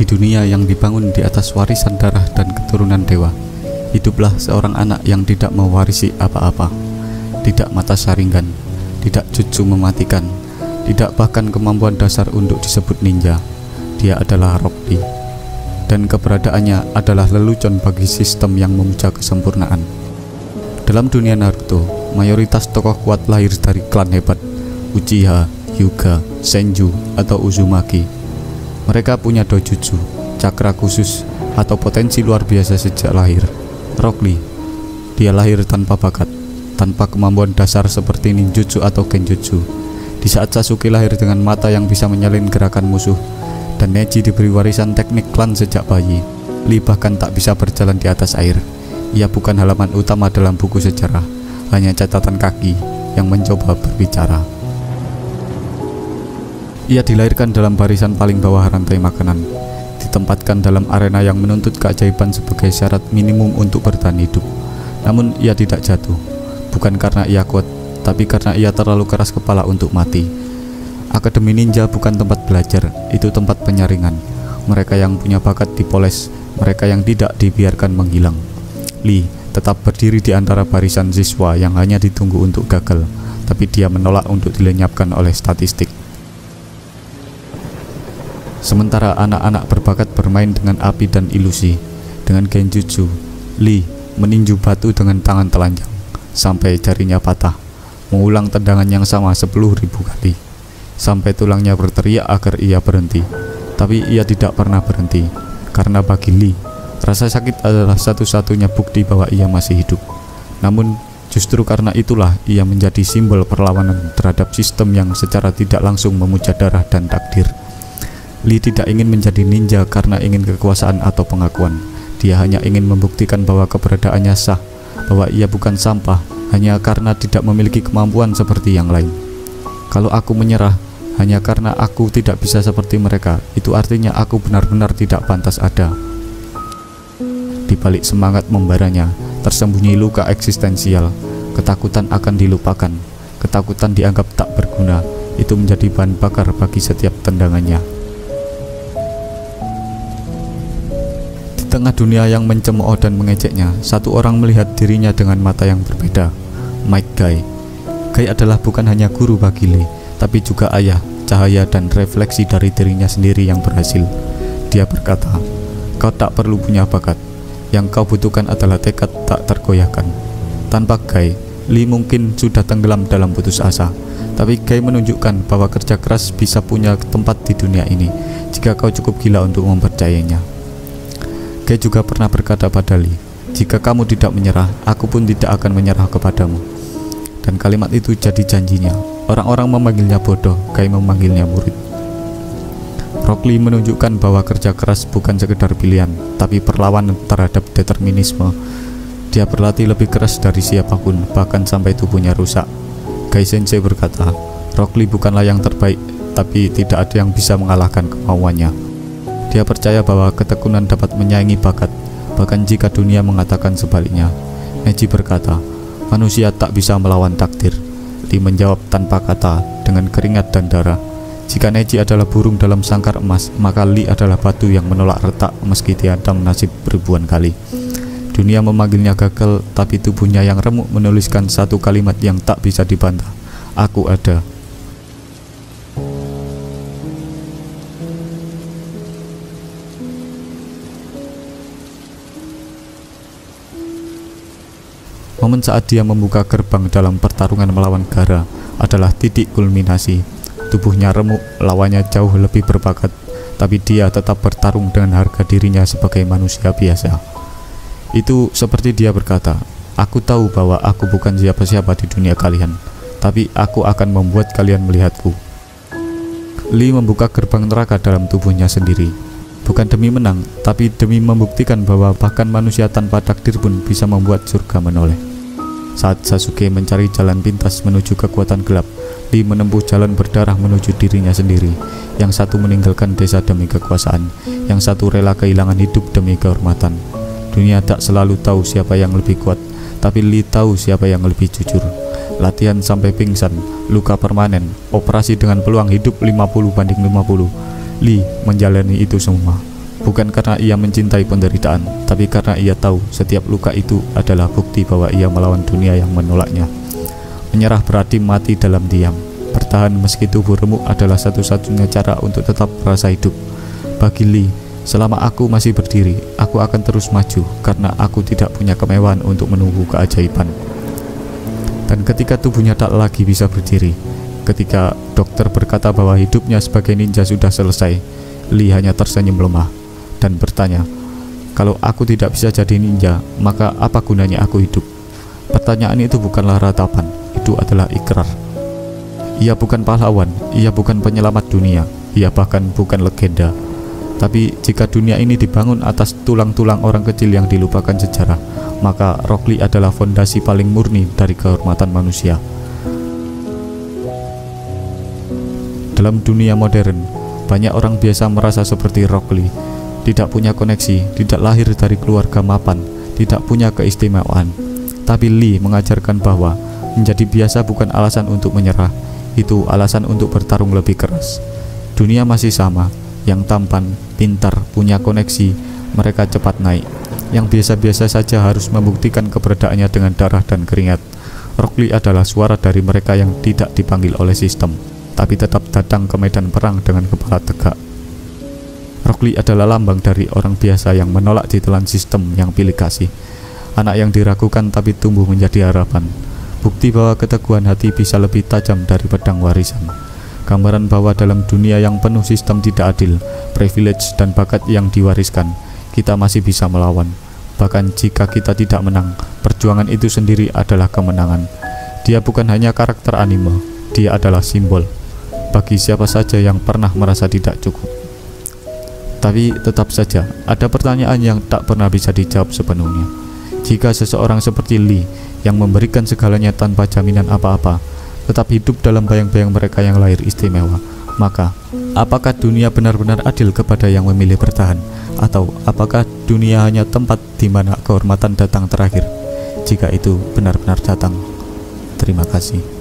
Di dunia yang dibangun di atas warisan darah dan keturunan dewa, hiduplah seorang anak yang tidak mewarisi apa-apa, tidak mata saringan, tidak cucu mematikan, tidak bahkan kemampuan dasar untuk disebut ninja. Dia adalah Rock Lee, dan keberadaannya adalah lelucon bagi sistem yang memuja kesempurnaan. Dalam dunia Naruto, mayoritas tokoh kuat lahir dari klan hebat, Uchiha, Hyuga, Senju, atau Uzumaki. Mereka punya dojutsu, cakra khusus, atau potensi luar biasa sejak lahir. Rock Lee, dia lahir tanpa bakat, tanpa kemampuan dasar seperti ninjutsu atau genjutsu. Di saat Sasuke lahir dengan mata yang bisa menyalin gerakan musuh, dan Neji diberi warisan teknik klan sejak bayi, Lee bahkan tak bisa berjalan di atas air. Ia bukan halaman utama dalam buku sejarah, hanya catatan kaki yang mencoba berbicara. Ia dilahirkan dalam barisan paling bawah rantai makanan, ditempatkan dalam arena yang menuntut keajaiban sebagai syarat minimum untuk bertahan hidup. Namun ia tidak jatuh, bukan karena ia kuat, tapi karena ia terlalu keras kepala untuk mati. Akademi Ninja bukan tempat belajar, itu tempat penyaringan. Mereka yang punya bakat dipoles, mereka yang tidak dibiarkan menghilang. Lee tetap berdiri di antara barisan siswa yang hanya ditunggu untuk gagal, tapi dia menolak untuk dilenyapkan oleh statistik. Sementara anak-anak berbakat bermain dengan api dan ilusi, dengan genjutsu, Lee meninju batu dengan tangan telanjang sampai jarinya patah, mengulang tendangan yang sama 10.000 kali, sampai tulangnya berteriak agar ia berhenti. Tapi ia tidak pernah berhenti, karena bagi Lee, rasa sakit adalah satu-satunya bukti bahwa ia masih hidup. Namun, justru karena itulah ia menjadi simbol perlawanan terhadap sistem yang secara tidak langsung memuja darah dan takdir. Lee tidak ingin menjadi ninja karena ingin kekuasaan atau pengakuan. Dia hanya ingin membuktikan bahwa keberadaannya sah, bahwa ia bukan sampah hanya karena tidak memiliki kemampuan seperti yang lain. Kalau aku menyerah hanya karena aku tidak bisa seperti mereka, itu artinya aku benar-benar tidak pantas ada. Di balik semangat membaranya, tersembunyi luka eksistensial, ketakutan akan dilupakan, ketakutan dianggap tak berguna. Itu menjadi bahan bakar bagi setiap tendangannya. Di tengah dunia yang mencemooh dan mengejeknya, satu orang melihat dirinya dengan mata yang berbeda. Might Guy. Guy adalah bukan hanya guru bagi Lee, tapi juga ayah, cahaya dan refleksi dari dirinya sendiri yang berhasil. Dia berkata, "Kau tak perlu punya bakat. Yang kau butuhkan adalah tekad tak tergoyahkan." Tanpa Guy, Lee mungkin sudah tenggelam dalam putus asa. Tapi Guy menunjukkan bahwa kerja keras bisa punya tempat di dunia ini, jika kau cukup gila untuk mempercayainya. Guy juga pernah berkata pada Lee, "Jika kamu tidak menyerah, aku pun tidak akan menyerah kepadamu." Dan kalimat itu jadi janjinya. Orang-orang memanggilnya bodoh, Guy memanggilnya murid. Rock Lee menunjukkan bahwa kerja keras bukan sekedar pilihan, tapi perlawanan terhadap determinisme. Dia berlatih lebih keras dari siapapun, bahkan sampai tubuhnya rusak. Guy Sensei berkata, Rock Lee bukanlah yang terbaik, tapi tidak ada yang bisa mengalahkan kemauannya. Dia percaya bahwa ketekunan dapat menyaingi bakat, bahkan jika dunia mengatakan sebaliknya. Neji berkata, "Manusia tak bisa melawan takdir." Lee menjawab tanpa kata, dengan keringat dan darah. Jika Neji adalah burung dalam sangkar emas, maka Lee adalah batu yang menolak retak meski dihantam nasib ribuan kali. Dunia memanggilnya gagal, tapi tubuhnya yang remuk menuliskan satu kalimat yang tak bisa dibantah. "Aku ada." Momen saat dia membuka gerbang dalam pertarungan melawan Gaara adalah titik kulminasi. Tubuhnya remuk, lawannya jauh lebih berbakat, tapi dia tetap bertarung dengan harga dirinya sebagai manusia biasa. Itu seperti dia berkata, "Aku tahu bahwa aku bukan siapa-siapa di dunia kalian, tapi aku akan membuat kalian melihatku." Lee membuka gerbang neraka dalam tubuhnya sendiri, bukan demi menang, tapi demi membuktikan bahwa bahkan manusia tanpa takdir pun bisa membuat surga menoleh. Saat Sasuke mencari jalan pintas menuju kekuatan gelap, Lee menempuh jalan berdarah menuju dirinya sendiri. Yang satu meninggalkan desa demi kekuasaan, yang satu rela kehilangan hidup demi kehormatan. Dunia tak selalu tahu siapa yang lebih kuat, tapi Lee tahu siapa yang lebih jujur. Latihan sampai pingsan, luka permanen, operasi dengan peluang hidup 50 banding 50. Lee menjalani itu semua. bukan karena ia mencintai penderitaan, tapi karena ia tahu setiap luka itu adalah bukti bahwa ia melawan dunia yang menolaknya. Menyerah berarti mati dalam diam. Bertahan meski tubuh remuk adalah satu-satunya cara untuk tetap merasa hidup. Bagi Lee, selama aku masih berdiri, aku akan terus maju karena aku tidak punya kemewahan untuk menunggu keajaiban. Dan ketika tubuhnya tak lagi bisa berdiri, ketika dokter berkata bahwa hidupnya sebagai ninja sudah selesai, Lee hanya tersenyum lemah dan bertanya, "Kalau aku tidak bisa jadi ninja, maka apa gunanya aku hidup?" Pertanyaan itu bukanlah ratapan, itu adalah ikrar. Ia bukan pahlawan, ia bukan penyelamat dunia, ia bahkan bukan legenda. Tapi jika dunia ini dibangun atas tulang-tulang orang kecil yang dilupakan sejarah, maka Rock Lee adalah fondasi paling murni dari kehormatan manusia. Dalam dunia modern, banyak orang biasa merasa seperti Rock Lee, tidak punya koneksi, tidak lahir dari keluarga mapan, tidak punya keistimewaan. Tapi Lee mengajarkan bahwa menjadi biasa bukan alasan untuk menyerah, itu alasan untuk bertarung lebih keras. Dunia masih sama, yang tampan, pintar, punya koneksi, mereka cepat naik. Yang biasa-biasa saja harus membuktikan keberadaannya dengan darah dan keringat. Rock Lee adalah suara dari mereka yang tidak dipanggil oleh sistem, tapi tetap datang ke medan perang dengan kepala tegak. Rock Lee adalah lambang dari orang biasa yang menolak ditelan sistem yang pilih kasih. Anak yang diragukan tapi tumbuh menjadi harapan. Bukti bahwa keteguhan hati bisa lebih tajam dari pedang warisan. Gambaran bahwa dalam dunia yang penuh sistem tidak adil, privilege dan bakat yang diwariskan, kita masih bisa melawan. Bahkan jika kita tidak menang, perjuangan itu sendiri adalah kemenangan. Dia bukan hanya karakter anime, dia adalah simbol bagi siapa saja yang pernah merasa tidak cukup. Tapi tetap saja, ada pertanyaan yang tak pernah bisa dijawab sepenuhnya. Jika seseorang seperti Lee, yang memberikan segalanya tanpa jaminan apa-apa, tetap hidup dalam bayang-bayang mereka yang lahir istimewa, maka apakah dunia benar-benar adil kepada yang memilih bertahan? Atau apakah dunia hanya tempat di mana kehormatan datang terakhir, jika itu benar-benar datang? Terima kasih.